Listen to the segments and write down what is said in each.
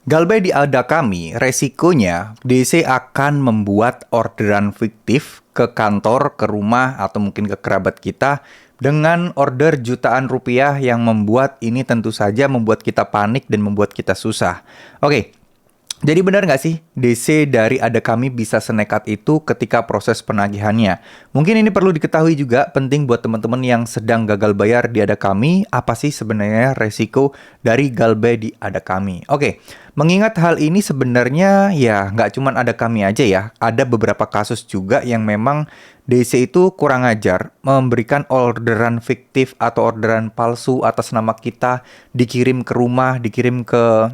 Galbay di Ada Kami, resikonya DC akan membuat orderan fiktif ke kantor, ke rumah, atau mungkin ke kerabat kita dengan order jutaan rupiah yang membuat ini tentu saja membuat kita panik dan membuat kita susah. Oke, jadi benar nggak sih DC dari Ada Kami bisa senekat itu ketika proses penagihannya? Mungkin ini perlu diketahui juga, penting buat teman-teman yang sedang gagal bayar di Ada Kami, apa sih sebenarnya resiko dari Galbay di Ada Kami? Oke, mengingat hal ini sebenarnya ya nggak cuma Ada Kami aja ya, ada beberapa kasus juga yang memang DC itu kurang ajar memberikan orderan fiktif atau orderan palsu atas nama kita, dikirim ke rumah, dikirim ke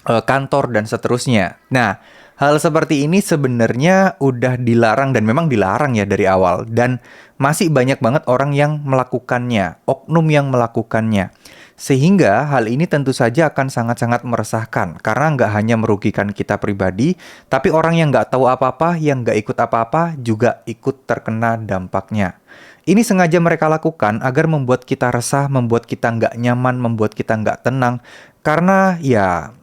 kantor dan seterusnya. Nah, hal seperti ini sebenarnya udah dilarang dan memang dilarang ya dari awal, dan masih banyak banget orang yang melakukannya, oknum yang melakukannya. Sehingga hal ini tentu saja akan sangat-sangat meresahkan karena nggak hanya merugikan kita pribadi, tapi orang yang nggak tahu apa-apa, yang nggak ikut apa-apa juga ikut terkena dampaknya. Ini sengaja mereka lakukan agar membuat kita resah, membuat kita nggak nyaman, membuat kita nggak tenang. Karena ya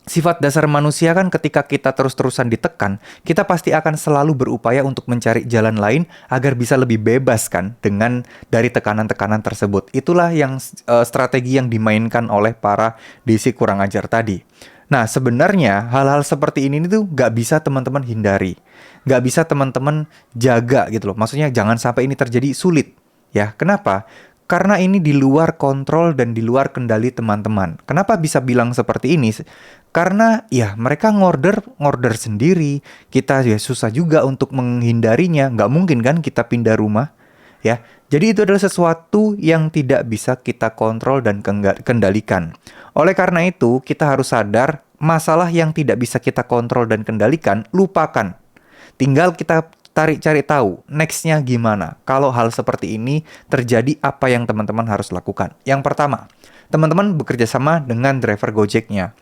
sifat dasar manusia kan ketika kita terus-terusan ditekan, kita pasti akan selalu berupaya untuk mencari jalan lain agar bisa lebih bebas kan dengan dari tekanan-tekanan tersebut. Itulah yang strategi yang dimainkan oleh para DC kurang ajar tadi. Nah, sebenarnya hal-hal seperti ini tuh nggak bisa teman-teman hindari. Nggak bisa teman-teman jaga gitu loh. Maksudnya jangan sampai ini terjadi, sulit. Ya, kenapa? Karena ini di luar kontrol dan di luar kendali teman-teman. Kenapa bisa bilang seperti ini? Karena ya mereka ngorder sendiri. Kita ya susah juga untuk menghindarinya. Nggak mungkin kan kita pindah rumah. Ya, jadi itu adalah sesuatu yang tidak bisa kita kontrol dan kendalikan. Oleh karena itu, kita harus sadar masalah yang tidak bisa kita kontrol dan kendalikan, lupakan. Tinggal kita cari tahu nextnya gimana. Kalau hal seperti ini terjadi, apa yang teman-teman harus lakukan? Yang pertama, teman-teman bekerja sama dengan driver Gojeknya.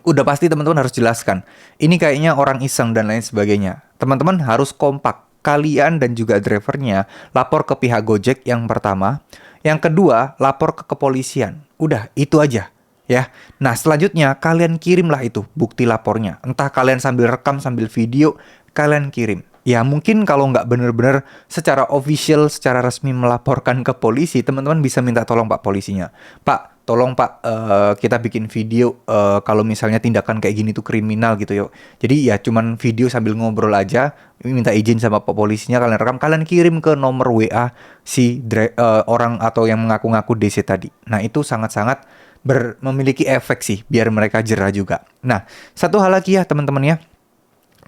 Udah pasti teman-teman harus jelaskan, ini kayaknya orang iseng dan lain sebagainya. Teman-teman harus kompak. Kalian dan juga drivernya lapor ke pihak Gojek yang pertama. Yang kedua, lapor ke kepolisian. Udah, itu aja. Ya, nah selanjutnya kalian kirimlah itu bukti lapornya. Entah kalian sambil rekam, sambil video, kalian kirim. Ya mungkin kalau nggak benar-benar secara official, secara resmi melaporkan ke polisi, teman-teman bisa minta tolong Pak polisinya. Pak, tolong Pak, kita bikin video kalau misalnya tindakan kayak gini tuh kriminal gitu yuk. Jadi ya cuman video sambil ngobrol aja, minta izin sama Pak polisinya, kalian rekam, kalian kirim ke nomor WA si orang atau yang mengaku-ngaku DC tadi. Nah itu sangat-sangat memiliki efek sih, biar mereka jera juga. Nah, satu hal lagi ya teman-teman ya.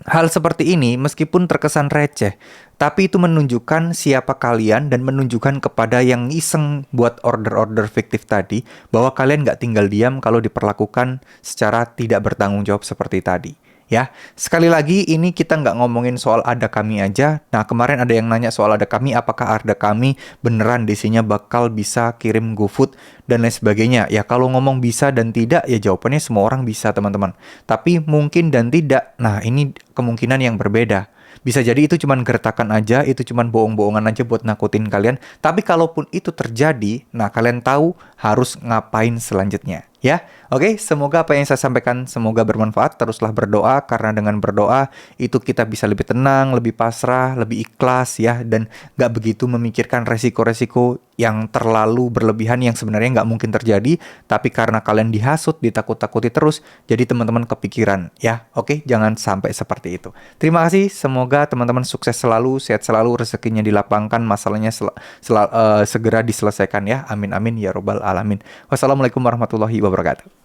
Hal seperti ini meskipun terkesan receh, tapi itu menunjukkan siapa kalian dan menunjukkan kepada yang iseng buat order-order fiktif tadi bahwa kalian nggak tinggal diam kalau diperlakukan secara tidak bertanggung jawab seperti tadi. Ya, sekali lagi ini kita nggak ngomongin soal Ada Kami aja. Nah, kemarin ada yang nanya soal Ada Kami, apakah Ada Kami beneran DC-nya bakal bisa kirim GoFood dan lain sebagainya. Ya, kalau ngomong bisa dan tidak, ya jawabannya semua orang bisa, teman-teman. Tapi mungkin dan tidak, nah ini kemungkinan yang berbeda. Bisa jadi itu cuman gertakan aja, itu cuman bohong-bohongan aja buat nakutin kalian. Tapi kalaupun itu terjadi, nah kalian tahu harus ngapain selanjutnya. Ya, oke, semoga apa yang saya sampaikan semoga bermanfaat. Teruslah berdoa, karena dengan berdoa itu kita bisa lebih tenang, lebih pasrah, lebih ikhlas ya, dan nggak begitu memikirkan resiko-resiko yang terlalu berlebihan yang sebenarnya nggak mungkin terjadi, tapi karena kalian dihasut, ditakut-takuti terus, jadi teman-teman kepikiran ya. Oke, jangan sampai seperti itu. Terima kasih, semoga teman-teman sukses selalu, sehat selalu, rezekinya dilapangkan, masalahnya segera diselesaikan ya. Amin amin ya robbal alamin. Wassalamualaikum warahmatullahi wabarakatuh.